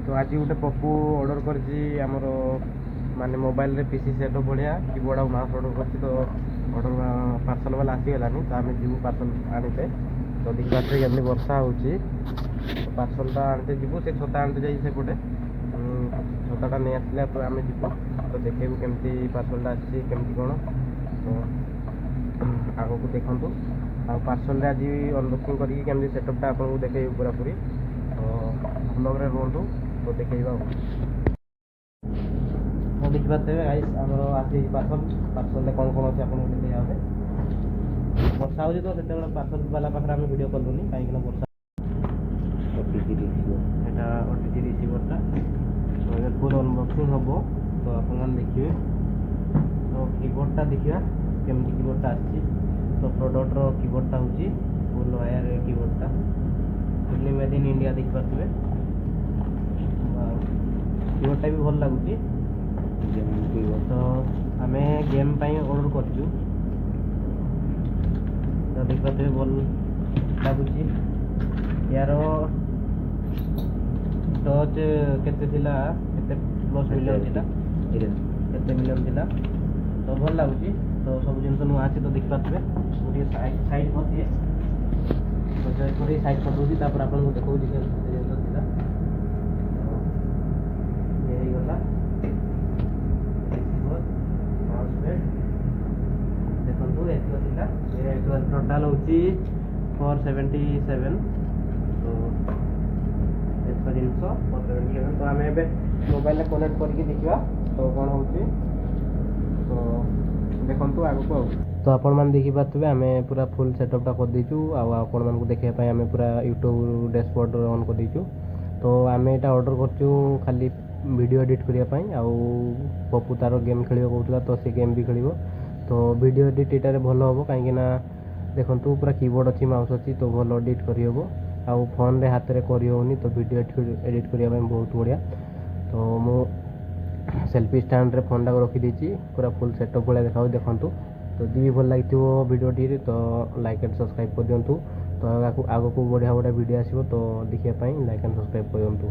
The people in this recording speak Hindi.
तो आज गोटे पप्पू ऑर्डर कर माने मोबाइल रे पीसी सेट भाया कीबोर्ड और माउस ऑर्डर कर तो ऑर्डर पार्सल वाला आसीगलानी तो आम जीव पार्सल आनीते तो देखी पारे केमती वर्षा हो पार्सलटा आनते जीवु से छता आनते जाई सेपटे छताटा नहीं आसला तो आम जीवु तो देखेबू केमती पार्सलटा आसी केमती कौन तो आग को देखु आ पार्सल आज अनबॉक्सिंग करके केमती सेटअपटा आपको देखेबू पूरा पूरी तो ब्लॉग रे रुहतु तो देखा तो देखी पारे गाइस आमर आसी पार्सल कौन कौन अच्छे आपको देखा वर्षा हो तो पार्सल वाला पाखे आम भिड कलुनी कहीं वर्षा এটা ओटीजी रिसीवरटा तो ये फुल अनबॉक्सिंग हम तो आप देखिए तो कीबोर्डटा देखिए केमती कीबोर्डटा आसी तो प्रोडक्टर कीबोर्डटा हूँ फुल वायर कीबोर्डटा फुल्ली मेड इन इंडिया देखी पारे कीबोर्डटा भी भल लगुच तो आम गेम ऑर्डर कर देखी पारे भल लगुच यार टच केते प्लस मिलियन केते मिलियन थिला तो भल लगुच तो सब जिन नुआ अच्छे तो देखी पारे गोटे साइड कर दिए तो जयपुर साइड कर दूसरी आपको देखा जिन ये गला देखो ये टोटाल हूँ 477 तो जिनस 477 तो आम ए मोबाइल कनेक्ट करके देखा तो कौन हो तो देखु आगू तो आपण मैंने देखी पारे आम पूरा फुल सेटअपटा कर देचु आपण मानक देखापी आम पूरा यूट्यूब डैशबोर्ड ऑन कर देचु तो आम यहाँ ऑर्डर करचु खाली वीडियो एडिट करने पप्पू तार गेम खेल कहूला तो सी गेम भी खेल तो वीडियो एडिट ये भल हम कहीं देखु पूरा कीबोर्ड अच्छी माउस अच्छी तो भल एडिट करहब आउ फोन रे हाथ में करहनी तो वीडियो एडिट करने बहुत बढ़िया तो मु सेल्फी स्टैंड रे फोन टाक रखीदी पूरा फुल सेटअप भाया देखा देखु तो जी भल लगी वीडियो तो लाइक एंड सब्सक्राइब कर दिंतु तो आग को बढ़िया बढ़िया वीडियो आसो तो देखापी लाइक एंड सब्सक्राइब कर दिंतु।